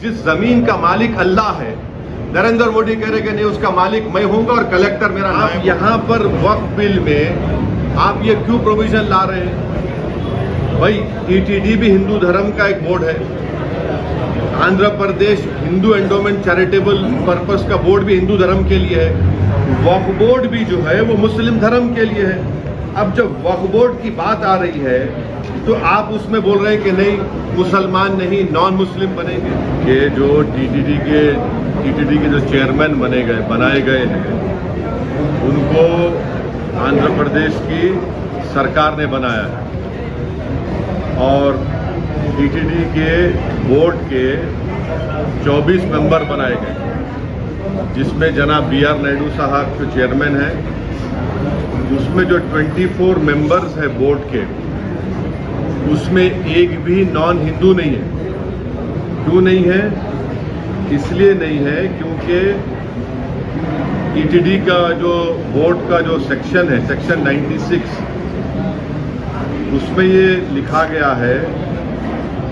जिस जमीन का मालिक अल्लाह है, नरेंद्र मोदी कह रहे कि नहीं उसका मालिक मैं हूँगा और कलेक्टर मेरा नाम। आप यहाँ पर वक्फ बिल में आप ये क्यों प्रोविजन ला रहे हैं? भाई टीटीडी भी हिंदू धर्म का एक बोर्ड है, Andhra Pradesh Hindu endowment charitable purpose का बोर्ड भी हिंदू धर्म के लिए है, वक्फ बोर्ड भी जो है वो मुस्लिम धर्म के लिए है। अब जब वक्फ बोर्ड की बात आ रही है तो आप उसमें बोल रहे हैं कि नहीं मुसलमान नहीं नॉन मुस्लिम बनेंगे। ये जो टीटीडी के जो चेयरमैन बनाए गए हैं उनको आंध्र प्रदेश की सरकार ने बनाया है और टीटीडी के बोर्ड के 24 मेंबर बनाए गए, जिसमें जनाब BR नायडू साहब जो चेयरमैन हैं, उसमें जो 24 मेंबर्स है बोर्ड के, उसमें एक भी नॉन हिंदू नहीं है। क्यों नहीं है? इसलिए नहीं है क्योंकि टीटीडी का जो बोर्ड का जो सेक्शन है, सेक्शन 96, उसमें ये लिखा गया है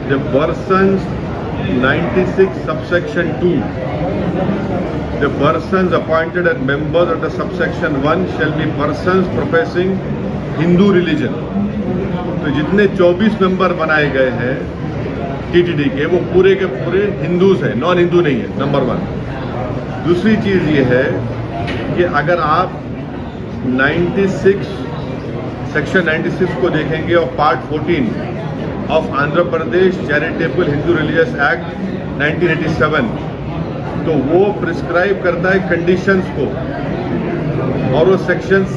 the persons 96 subsection 2 the persons appointed as members of the subsection 1 shall be persons professing Hindu religion। तो जितने 24 मेंबर बनाए गए हैं टीटीडी के वो पूरे के पूरे हिंदूज हैं, नॉन हिंदू नहीं है, नंबर 1। दूसरी चीज़ ये है कि अगर आप 96 सेक्शन 96 को देखेंगे और part 14 of Andhra Pradesh charitable Hindu religious act 1987, तो वो प्रिस्क्राइब करता है कंडीशंस को, और वो सेक्शंस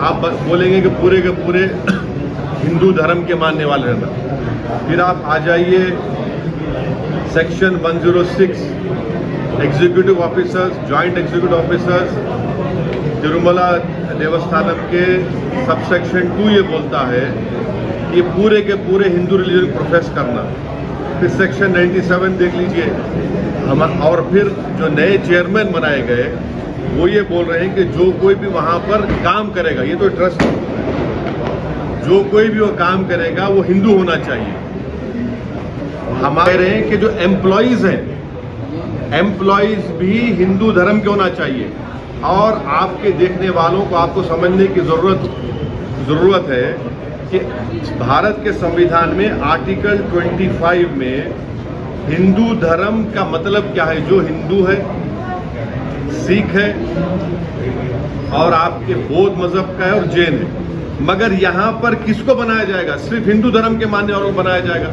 आप बोलेंगे कि पूरे के पूरे हिंदू धर्म के मानने वाले रहना। फिर आप आ जाइए section 106 executive officers, joint executive officers Tirumala Devasthanam के सबसेक्शन 2 ये बोलता है कि पूरे के पूरे हिंदू रिलीजन प्रोफेस करना। फिर सेक्शन 97 देख लीजिए हम, और फिर जो नए चेयरमैन बनाए गए वो ये बोल रहे हैं कि जो कोई भी वहाँ पर काम करेगा, ये तो ट्रस्ट, जो कोई भी वो काम करेगा वो हिंदू होना चाहिए। हम कह रहे हैं कि जो एम्प्लॉइज हैं, एम्प्लॉइज भी हिंदू धर्म के होना चाहिए। और आपके देखने वालों को आपको समझने की ज़रूरत है कि भारत के संविधान में आर्टिकल 25 में हिंदू धर्म का मतलब क्या है? जो हिंदू है, सिख है और आपके बौद्ध मजहब का है और जैन है। मगर यहाँ पर किसको बनाया जाएगा? सिर्फ हिंदू धर्म के मानने वालों को बनाया जाएगा।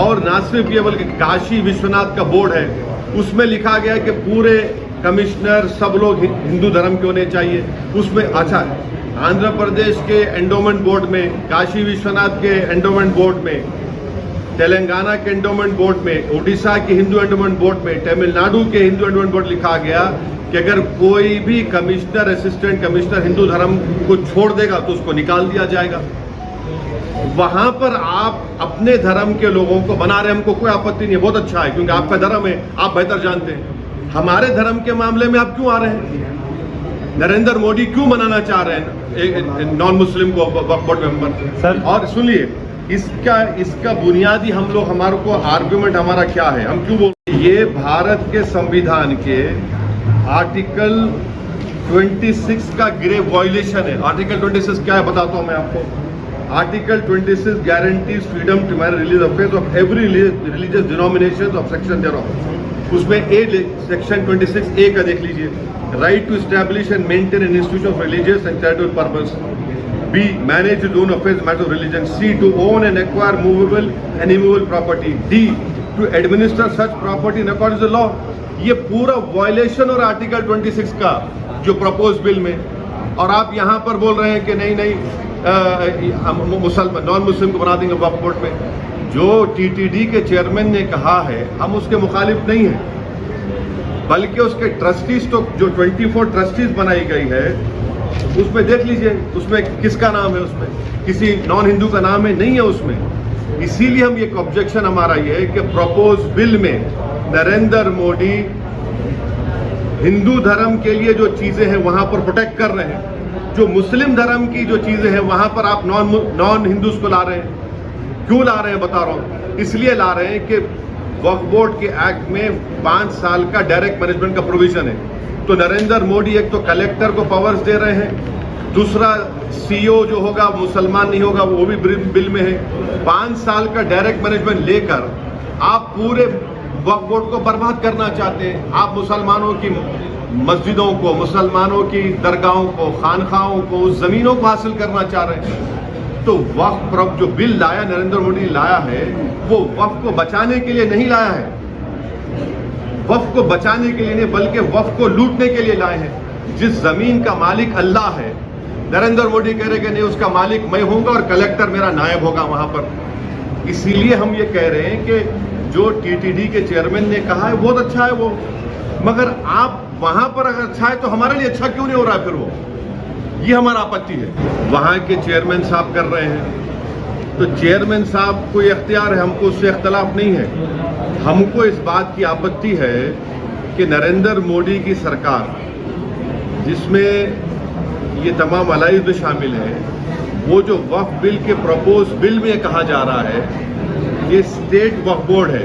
और ना सिर्फ ये बल्कि काशी विश्वनाथ का बोर्ड है, उसमें लिखा गया है कि पूरे कमिश्नर सब लोग हिंदू धर्म के होने चाहिए। उसमें अच्छा, आंध्र प्रदेश के एंडोमेंट बोर्ड में, काशी विश्वनाथ के एंडोमेंट बोर्ड में, तेलंगाना के एंडोमेंट बोर्ड में, उड़ीसा के हिंदू एंडोमेंट बोर्ड में, तमिलनाडु के हिंदू एंडोमेंट बोर्ड लिखा गया कि अगर कोई भी कमिश्नर, असिस्टेंट कमिश्नर हिंदू धर्म को छोड़ देगा तो उसको निकाल दिया जाएगा। वहां पर आप अपने धर्म के लोगों को बना रहे, हमको कोई आपत्ति नहीं है, बहुत अच्छा है, क्योंकि आपका धर्म है, आप बेहतर जानते हैं। हमारे धर्म के मामले में आप क्यों आ रहे हैं? नरेंद्र मोदी क्यों बनाना चाह रहे हैं नॉन मुस्लिम को वक्फ बोर्ड मेंबर? सर, और सुनिए, इसका बुनियादी हम लोग, हमारे को आर्गुमेंट हमारा क्या है, हम क्यों बोल, ये भारत के संविधान के आर्टिकल 26 का ग्रेव वायलेशन है। आर्टिकल 26 क्या है बताता हूं मैं आपको। Article 26 guarantees freedom to marry religious affairs of every religious denominations of section thereof। उसमें सेक्शन 26A का देख लीजिए, right to establish and maintain an institution of religious and charitable purpose. B, manage his own affairs, matter of religion। C, to own and acquire movable and immovable property। D, to administer such property in accordance with the law। ये पूरा violation और article 26 का जो propose bill में, और आप यहाँ पर बोल रहे हैं कि नहीं मुसलमान नॉन मुस्लिम को बना देंगे वक्फ बोर्ड में। जो टीटीडी के चेयरमैन ने कहा है हम उसके मुखालिफ नहीं हैं, बल्कि उसके ट्रस्टीज, तो जो 24 ट्रस्टीज बनाई गई है उसमें देख लीजिए, उसमें किसका नाम है? उसमें किसी नॉन हिंदू का नाम है? नहीं है उसमें। इसीलिए हम एक ऑब्जेक्शन हमारा ये है कि प्रपोज बिल में नरेंद्र मोदी हिंदू धर्म के लिए जो चीजें हैं वहां पर प्रोटेक्ट कर रहे हैं, जो मुस्लिम धर्म की जो चीजें हैं वहां पर आप नॉन हिंदूज को ला रहे हैं। क्यों ला रहे हैं बता रहा हूं, इसलिए ला रहे हैं कि वक्फ बोर्ड के एक्ट में 5 साल का डायरेक्ट मैनेजमेंट का प्रोविजन है। तो नरेंद्र मोदी एक तो कलेक्टर को पावर्स दे रहे हैं, दूसरा सीईओ जो होगा मुसलमान नहीं होगा, वो भी बिल में है। 5 साल का डायरेक्ट मैनेजमेंट लेकर आप पूरे वक्फ बोर्ड को बर्बाद करना चाहते हैं। आप मुसलमानों की मस्जिदों को, मुसलमानों की दरगाहों को, खानखाहों को, जमीनों को हासिल करना चाह रहे हैं। तो वक्फ जो बिल लाया नरेंद्र मोदी लाया है, वो वक्फ को बचाने के लिए नहीं लाया है, वक्फ को बचाने के लिए नहीं बल्कि वक्फ को लूटने के लिए लाए हैं। जिस जमीन का मालिक अल्लाह है, नरेंद्र मोदी कह रहे कि नहीं उसका मालिक मैं होऊंगा और कलेक्टर मेरा नायब होगा वहां पर। इसीलिए हम ये कह रहे हैं कि जो टीटीडी के चेयरमैन ने कहा है बहुत अच्छा है वो, मगर आप वहां पर अगर अच्छा है तो हमारे लिए अच्छा क्यों नहीं हो रहा है फिर वो, ये हमारा आपत्ति है। वहां के चेयरमैन साहब कर रहे हैं तो चेयरमैन साहब को ये अख्तियार है, हमको उससे इख्तलाफ नहीं है। हमको इस बात की आपत्ति है कि नरेंद्र मोदी की सरकार जिसमें ये तमाम अलाइज भी शामिल है, वो जो वक्फ बिल के प्रपोज बिल में कहा जा रहा है ये स्टेट वक्फ बोर्ड है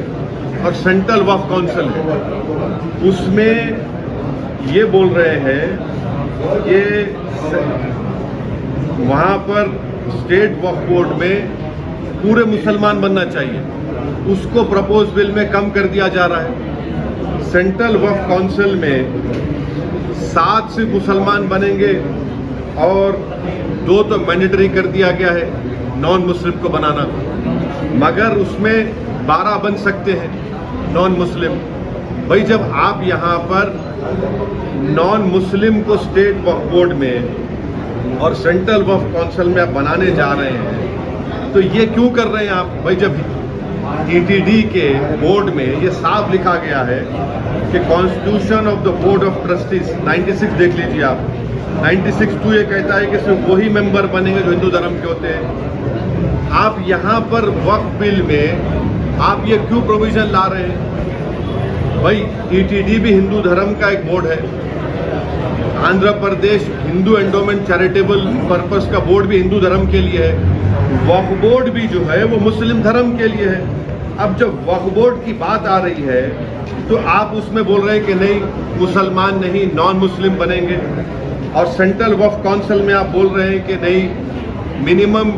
और सेंट्रल वक्फ काउंसिल है, उसमें ये बोल रहे हैं ये वहां पर स्टेट वक्फ बोर्ड में पूरे मुसलमान बनना चाहिए, उसको प्रपोज बिल में कम कर दिया जा रहा है। सेंट्रल वक्फ काउंसिल में 7 से मुसलमान बनेंगे और 2 तो मैंडेटरी कर दिया गया है नॉन मुस्लिम को बनाना, मगर उसमें 12 बन सकते हैं नॉन मुस्लिम। भाई जब आप यहाँ पर नॉन मुस्लिम को स्टेट वक्फ बोर्ड में और सेंट्रल वक्फ काउंसिल में आप बनाने जा रहे हैं तो ये क्यों कर रहे हैं आप? भाई जब टीटीडी के बोर्ड में ये साफ लिखा गया है कि constitution of the board of trustees 96 देख लीजिए आप, 96(2) ये कहता है कि सिर्फ वही मेंबर बनेंगे जो हिंदू धर्म के होते हैं। आप यहाँ पर वक्फ बिल में आप ये क्यों प्रोविजन ला रहे हैं? भाई टीटीडी भी हिंदू धर्म का एक बोर्ड है, Andhra Pradesh Hindu endowment charitable purpose का बोर्ड भी हिंदू धर्म के लिए है, वक्फ बोर्ड भी जो है वो मुस्लिम धर्म के लिए है। अब जब वक्फ बोर्ड की बात आ रही है तो आप उसमें बोल रहे हैं कि नहीं मुसलमान नहीं नॉन मुस्लिम बनेंगे, और सेंट्रल वक्फ काउंसिल में आप बोल रहे हैं कि नहीं मिनिमम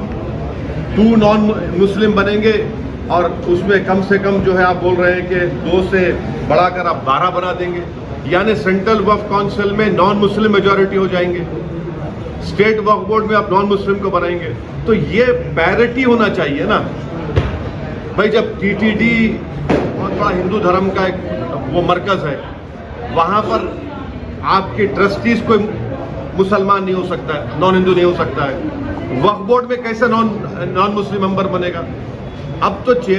2 नॉन मुस्लिम बनेंगे और उसमें कम से कम जो है आप बोल रहे हैं कि 2 से बढ़ाकर आप 12 बना देंगे, यानी सेंट्रल वक्फ काउंसिल में नॉन मुस्लिम मेजॉरिटी हो जाएंगे, स्टेट वक्फ बोर्ड में आप नॉन मुस्लिम को बनाएंगे। तो ये पैरिटी होना चाहिए ना भाई। जब टीटीडी बहुत बड़ा हिंदू धर्म का एक वो मरकज है, वहां पर आपके ट्रस्टीज कोई मुसलमान नहीं हो सकता है, नॉन हिंदू नहीं हो सकता है, वक्फ बोर्ड में कैसे नॉन मुस्लिम मेंबर बनेगा? अब तो